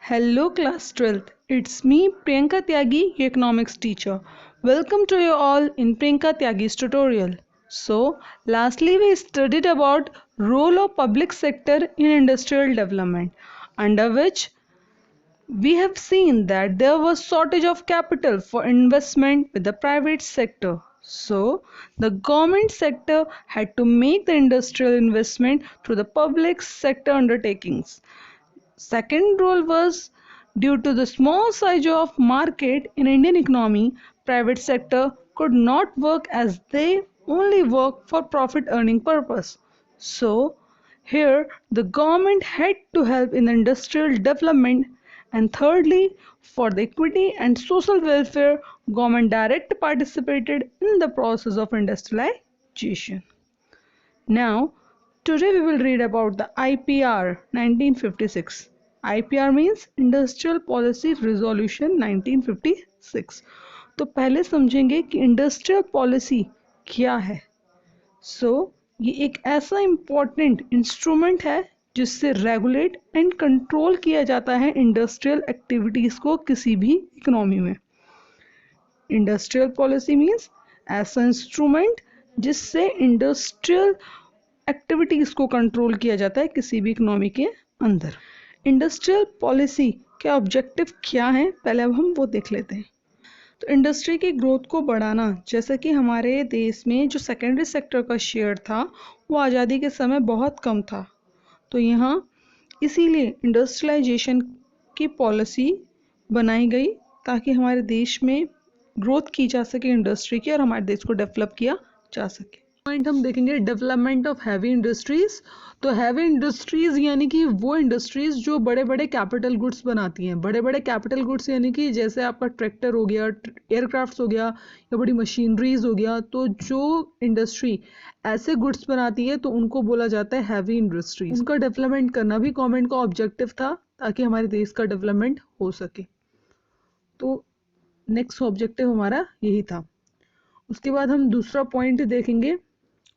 Hello, class 12th. It's me, Priyanka Tyagi, your economics teacher. Welcome to you all in Priyanka Tyagi's tutorial. So, lastly we studied about role of public sector in industrial development, under which we have seen that there was shortage of capital for investment with the private sector. So, the government sector had to make the industrial investment through the public sector undertakings. Second role was due to the small size of market in Indian economy, private sector could not work as they only work for profit earning purpose. So here the government had to help in the industrial development, and thirdly for the equity and social welfare government directly participated in the process of industrialization. Now, today we will read about the IPR 1956. IPR means Industrial Policy Resolution 1956. तो पहले समझेंगे कि industrial policy क्या है. ये एक ऐसा important instrument है जिससे रेगुलेट एंड कंट्रोल किया जाता है इंडस्ट्रियल एक्टिविटीज़ को किसी भी इकोनॉमी में. इंडस्ट्रियल पॉलिसी मीन्स ऐसा इंस्ट्रूमेंट जिससे इंडस्ट्रियल एक्टिविटीज़ को कंट्रोल किया जाता है किसी भी इकोनॉमी के अंदर. इंडस्ट्रियल पॉलिसी के ऑब्जेक्टिव क्या हैं, पहले अब हम वो देख लेते हैं. तो इंडस्ट्री की ग्रोथ को बढ़ाना, जैसा कि हमारे देश में जो सेकेंडरी सेक्टर का शेयर था वो आज़ादी के समय बहुत कम था. तो यहाँ इसीलिए इंडस्ट्रियलाइजेशन की पॉलिसी बनाई गई ताकि हमारे देश में ग्रोथ की जा सके इंडस्ट्री की और हमारे देश को डेवलप किया जा सके. पॉइंट हम देखेंगे डेवलपमेंट ऑफ हैवी इंडस्ट्रीज. तो हैवी इंडस्ट्रीज यानी कि वो इंडस्ट्रीज जो बड़े बड़े कैपिटल गुड्स बनाती हैं. बड़े बड़े कैपिटल गुड्स यानी कि जैसे आपका ट्रैक्टर हो गया, एयरक्राफ्ट्स हो गया या बड़ी मशीनरीज हो गया. तो जो इंडस्ट्री ऐसे गुड्स बनाती है तो उनको बोला जाता है हैवी इंडस्ट्रीज. उनका डेवलपमेंट करना भी गवर्नमेंट का ऑब्जेक्टिव था ताकि हमारे देश का डेवलपमेंट हो सके. तो नेक्स्ट ऑब्जेक्टिव हमारा यही था. उसके बाद हम दूसरा पॉइंट देखेंगे,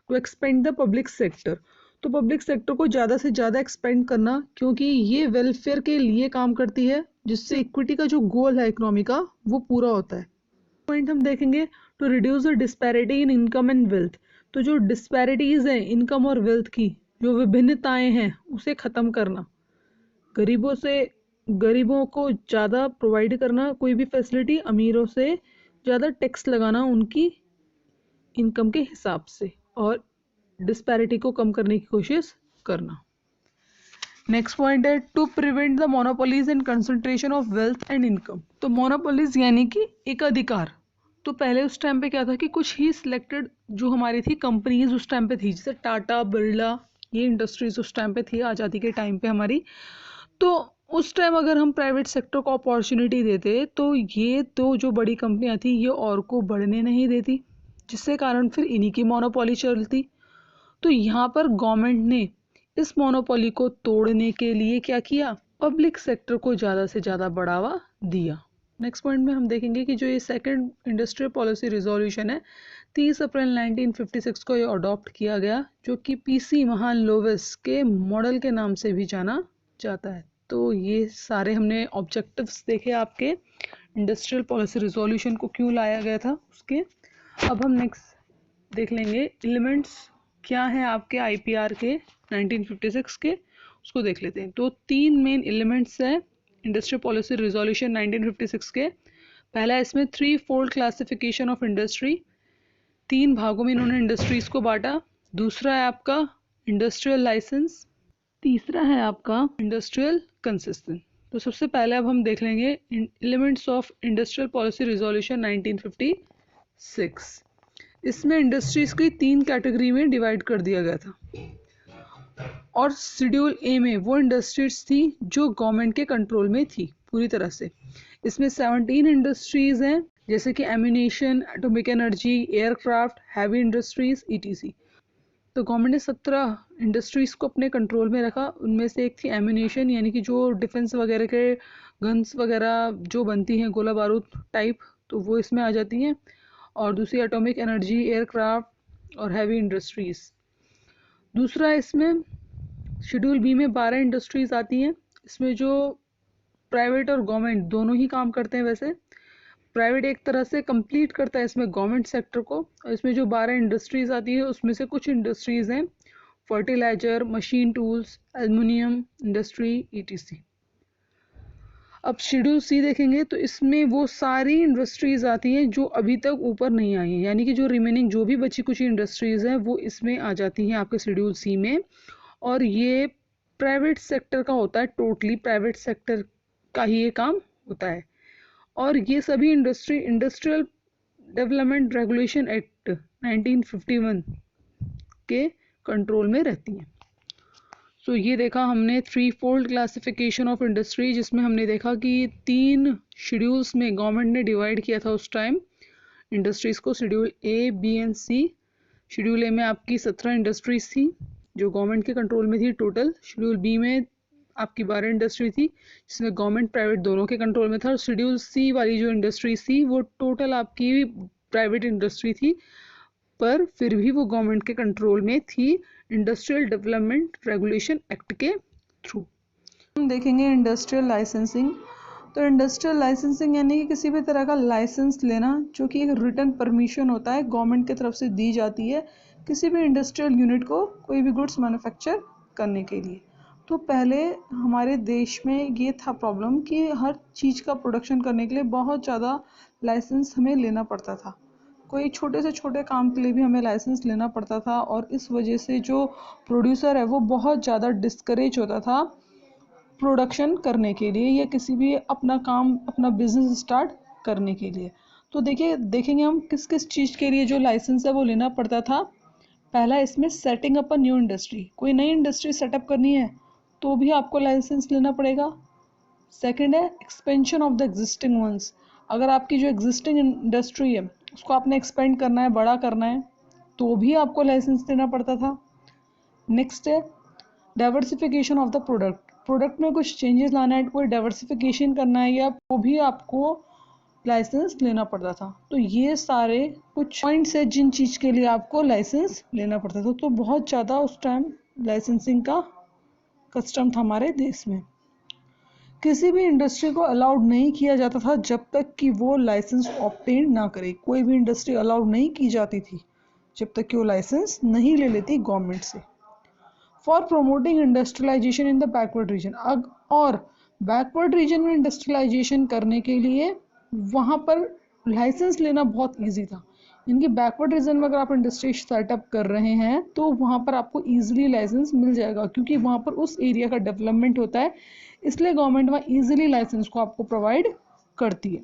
to expand the public sector. तो पब्लिक सेक्टर को ज़्यादा से ज़्यादा एक्सपेंड करना, क्योंकि ये वेलफेयर के लिए काम करती है जिससे इक्विटी का जो गोल है इकोनॉमी का वो पूरा होता है. पॉइंट हम देखेंगे, to reduce the disparity in income and wealth. तो जो डिस्पैरिटीज़ हैं इनकम और वेल्थ की, जो विभिन्नताएं हैं उसे ख़त्म करना. गरीबों को ज़्यादा प्रोवाइड करना कोई भी फैसिलिटी, अमीरों से ज़्यादा टैक्स लगाना उनकी इनकम के हिसाब से, और डिस्पैरिटी को कम करने की कोशिश करना. नेक्स्ट पॉइंट है, to prevent the monopolies and concentration of wealth and income. तो मोनोपोलीज यानी कि एक अधिकार. तो पहले उस टाइम पे क्या था कि कुछ ही सिलेक्टेड जो हमारी थी कंपनीज उस टाइम पे थी, जैसे टाटा, बिरला, ये इंडस्ट्रीज उस टाइम पे थी आज़ादी के टाइम पे हमारी. तो उस टाइम अगर हम प्राइवेट सेक्टर को अपॉर्चुनिटी देते तो ये तो जो बड़ी कंपनियां थी ये और को बढ़ने नहीं देती, जिससे कारण फिर इन्हीं की मोनोपोली चलती. तो यहाँ पर गवर्नमेंट ने इस मोनोपोली को तोड़ने के लिए क्या किया, पब्लिक सेक्टर को ज़्यादा से ज़्यादा बढ़ावा दिया. नेक्स्ट पॉइंट में हम देखेंगे कि जो ये सेकंड इंडस्ट्रियल पॉलिसी रिजोल्यूशन है 30 अप्रैल 1956 को ये अडॉप्ट किया गया, जो कि पीसी महालनोबिस के मॉडल के नाम से भी जाना जाता है. तो ये सारे हमने ऑब्जेक्टिव्स देखे आपके इंडस्ट्रियल पॉलिसी रिजोल्यूशन को क्यों लाया गया था उसके. अब हम नेक्स्ट देख लेंगे एलिमेंट्स क्या हैं आपके आईपीआर के 1956 के, उसको देख लेते हैं. तो 3 मेन एलिमेंट्स हैं इंडस्ट्रियल पॉलिसी रिजोल्यूशन 1956 के. पहला इसमें 3 फोल्ड क्लासिफिकेशन ऑफ इंडस्ट्री. 3 भागों में इन्होंने इंडस्ट्रीज को बांटा. दूसरा है आपका इंडस्ट्रियल लाइसेंस. तीसरा है आपका इंडस्ट्रियल कंसिस्टेंट. तो सबसे पहले अब हम देख लेंगे elements of industrial policy resolution 1956. इसमें इंडस्ट्रीज की 3 कैटेगरी में डिवाइड कर दिया गया था, और शेड्यूल ए में वो इंडस्ट्रीज थी जो गवर्नमेंट के कंट्रोल में थी पूरी तरह से. इसमें 17 इंडस्ट्रीज हैं, जैसे कि ammunition, atomic energy, aircraft, heavy industries, etc. तो गवर्नमेंट ने 17 इंडस्ट्रीज को अपने कंट्रोल में रखा. उनमें से एक थी एम्यूनेशन, यानी कि जो डिफेंस वगैरह के गन्स वगैरह जो बनती हैं गोला बारूद टाइप, तो वो इसमें आ जाती हैं. और दूसरी एटॉमिक एनर्जी, एयरक्राफ्ट और हैवी इंडस्ट्रीज. दूसरा इसमें शेड्यूल बी में 12 इंडस्ट्रीज आती हैं. इसमें जो प्राइवेट और गवर्नमेंट दोनों ही काम करते हैं। वैसे प्राइवेट एक तरह से कंप्लीट करता है इसमें गवर्नमेंट सेक्टर को, और इसमें जो 12 इंडस्ट्रीज आती है उसमें से कुछ इंडस्ट्रीज हैं fertiliser, machine tools, aluminium industry, ETC. अब शेड्यूल सी देखेंगे तो इसमें वो सारी इंडस्ट्रीज आती हैं जो अभी तक ऊपर नहीं आई हैं, यानी कि जो रिमेनिंग जो भी बची कुछ इंडस्ट्रीज हैं वो इसमें आ जाती हैं आपके शेड्यूल सी में। और ये प्राइवेट सेक्टर का होता है, टोटली प्राइवेट सेक्टर का ही ये काम होता है। और ये सभी इंडस्ट्रियल डेवलपमेंट रेगुलेशन एक्ट 1951 के कंट्रोल में रहती हैं। सो ये देखा हमने three fold classification of industry, जिसमें हमने देखा कि 3 शेड्यूल्स में गवर्नमेंट ने डिवाइड किया था उस टाइम इंडस्ट्रीज को, schedule A, B and C. Schedule A में आपकी 17 इंडस्ट्रीज थी जो गवर्नमेंट के कंट्रोल में थी टोटल। शेड्यूल बी में आपकी 12 इंडस्ट्री थी जिसमें गवर्नमेंट प्राइवेट दोनों के कंट्रोल में था। और शेड्यूल सी वाली जो इंडस्ट्रीज थी वो टोटल आपकी प्राइवेट इंडस्ट्री थी, पर फिर भी वो गवर्नमेंट के कंट्रोल में थी इंडस्ट्रियल डेवलपमेंट रेगुलेशन एक्ट के थ्रू। हम देखेंगे इंडस्ट्रियल लाइसेंसिंग। तो इंडस्ट्रियल लाइसेंसिंग यानी कि किसी भी तरह का लाइसेंस लेना, जो कि एक रिटन परमिशन होता है गवर्नमेंट की तरफ से दी जाती है किसी भी इंडस्ट्रियल यूनिट को कोई भी गुड्स मैन्युफैक्चर करने के लिए। तो पहले हमारे देश में ये था प्रॉब्लम कि हर चीज़ का प्रोडक्शन करने के लिए बहुत ज़्यादा लाइसेंस हमें लेना पड़ता था। कोई छोटे से छोटे काम के लिए भी हमें लाइसेंस लेना पड़ता था, और इस वजह से जो प्रोड्यूसर है वो बहुत ज़्यादा डिस्करेज होता था प्रोडक्शन करने के लिए या किसी भी अपना काम, अपना बिजनेस स्टार्ट करने के लिए। तो देखेंगे हम किस किस चीज़ के लिए जो लाइसेंस है वो लेना पड़ता था। पहला इसमें setting up a new industry, कोई नई इंडस्ट्री सेटअप करनी है तो भी आपको लाइसेंस लेना पड़ेगा। सेकेंड है expansion of the existing ones, अगर आपकी जो एग्जिस्टिंग इंडस्ट्री है उसको आपने एक्सपेंड करना है, बड़ा करना है, तो भी आपको लाइसेंस देना पड़ता था। नेक्स्ट है डाइवर्सिफिकेशन ऑफ द प्रोडक्ट में कुछ चेंजेस लाना है, कोई डाइवर्सिफिकेशन करना है, या वो भी आपको लाइसेंस लेना पड़ता था। तो ये सारे कुछ पॉइंट्स है जिन चीज़ के लिए आपको लाइसेंस लेना पड़ता था। तो बहुत ज़्यादा उस टाइम लाइसेंसिंग का कस्टम था हमारे देश में। किसी भी इंडस्ट्री को अलाउड नहीं किया जाता था जब तक कि वो लाइसेंस ऑब्टेन ना करे। कोई भी इंडस्ट्री अलाउड नहीं की जाती थी जब तक कि वो लाइसेंस नहीं ले लेती गवर्नमेंट से। For promoting industrialisation in the backward region, और बैकवर्ड रीजन में इंडस्ट्रियलाइजेशन करने के लिए वहाँ पर लाइसेंस लेना बहुत ईजी था। इनके बैकवर्ड रीजन में अगर आप इंडस्ट्री सेटअप कर रहे हैं तो वहाँ पर आपको ईजिली लाइसेंस मिल जाएगा, क्योंकि वहाँ पर उस एरिया का डेवलपमेंट होता है, इसलिए गवर्नमेंट वहाँ ईजिली लाइसेंस को आपको प्रोवाइड करती है।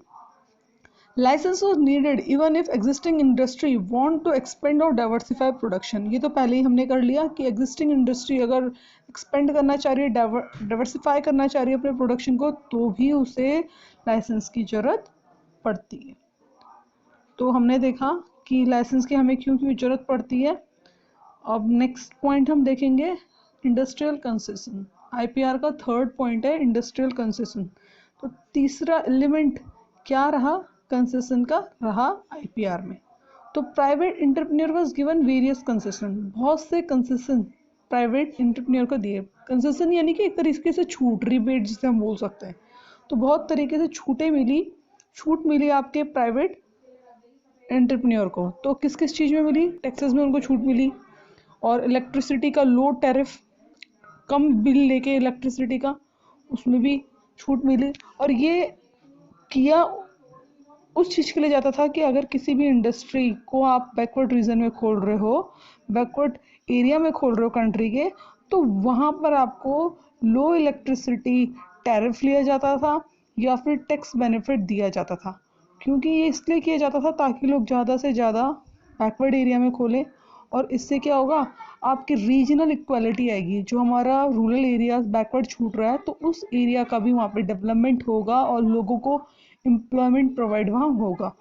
Licence was needed even if existing industry want to expand or diversify production. ये तो पहले ही हमने कर लिया कि एग्जिस्टिंग इंडस्ट्री अगर एक्सपेंड करना चाह रही है, डाइवर्सिफाई करना चाह रही है अपने प्रोडक्शन को, तो भी उसे लाइसेंस की ज़रूरत पड़ती है। तो हमने देखा कि लाइसेंस की हमें क्यों क्यों ज़रूरत पड़ती है। अब नेक्स्ट पॉइंट हम देखेंगे इंडस्ट्रियल कंसेशन। आईपीआर का थर्ड पॉइंट है इंडस्ट्रियल कंसेशन। तो तीसरा एलिमेंट क्या रहा कंसेशन का, रहा आईपीआर में। तो private entrepreneur was given various concession, बहुत से कंसेशन प्राइवेट इंटरप्रेन्योर को दिए। कंसेशन यानी कि एक तरीके से छूट, रिबेट जिसे हम बोल सकते हैं। तो बहुत तरीके से छूट मिली आपके प्राइवेट एंटरप्रेन्योर को। तो किस किस चीज़ में मिली, टैक्सेस में उनको छूट मिली, और इलेक्ट्रिसिटी का लो टैरिफ, कम बिल लेके इलेक्ट्रिसिटी का, उसमें भी छूट मिली। और ये किया उस चीज़ के लिए जाता था कि अगर किसी भी इंडस्ट्री को आप बैकवर्ड रीजन में खोल रहे हो, बैकवर्ड एरिया में खोल रहे हो कंट्री के, तो वहाँ पर आपको लो इलेक्ट्रिसिटी टैरिफ लिया जाता था या फिर टैक्स बेनिफिट दिया जाता था। क्योंकि ये इसलिए किया जाता था ताकि लोग ज़्यादा से ज़्यादा बैकवर्ड एरिया में खोलें, और इससे क्या होगा, आपकी रीजनल इक्वालिटी आएगी। जो हमारा रूरल एरिया बैकवर्ड छूट रहा है तो उस एरिया का भी वहाँ पे डेवलपमेंट होगा और लोगों को एम्प्लॉयमेंट प्रोवाइड वहाँ होगा,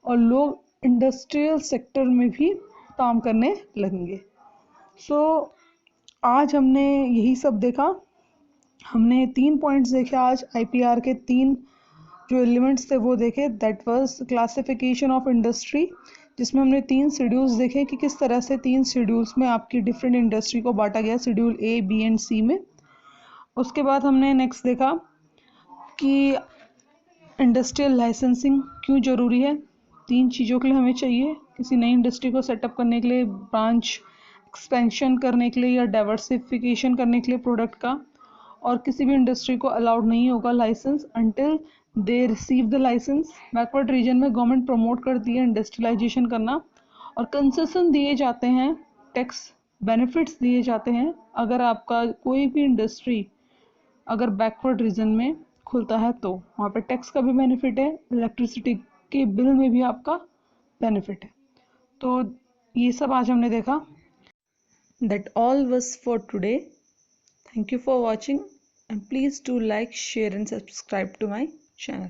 और लोग इंडस्ट्रियल सेक्टर में भी काम करने लगेंगे। सो आज हमने यही सब देखा। हमने 3 पॉइंट्स देखे आज आईपीआर के, 3 जो एलिमेंट्स थे वो देखे। That was classification of industry, जिसमें हमने 3 शेड्यूल्स देखे कि किस तरह से 3 शेड्यूल्स में आपकी डिफरेंट इंडस्ट्री को बांटा गया, शेड्यूल ए, बी एंड सी में। उसके बाद हमने नेक्स्ट देखा कि इंडस्ट्रियल लाइसेंसिंग क्यों ज़रूरी है। 3 चीज़ों के लिए हमें चाहिए, किसी नई इंडस्ट्री को सेटअप करने के लिए, ब्रांच एक्सपेंशन करने के लिए या डाइवर्सिफिकेशन करने के लिए प्रोडक्ट का। और किसी भी इंडस्ट्री को अलाउड नहीं होगा licence until they receive the licence. Backward region में गवर्नमेंट प्रमोट करती है इंडस्ट्रियलाइजेशन करना, और कंसेशन दिए जाते हैं, टैक्स बेनिफिट्स दिए जाते हैं अगर आपका कोई भी इंडस्ट्री अगर बैकवर्ड रीजन में खुलता है तो वहाँ पे टैक्स का भी बेनिफिट है, इलेक्ट्रिसिटी के बिल में भी आपका बेनिफिट है। तो ये सब आज हमने देखा। That all was for today. Thank you for watching and please do like share and subscribe to my channel.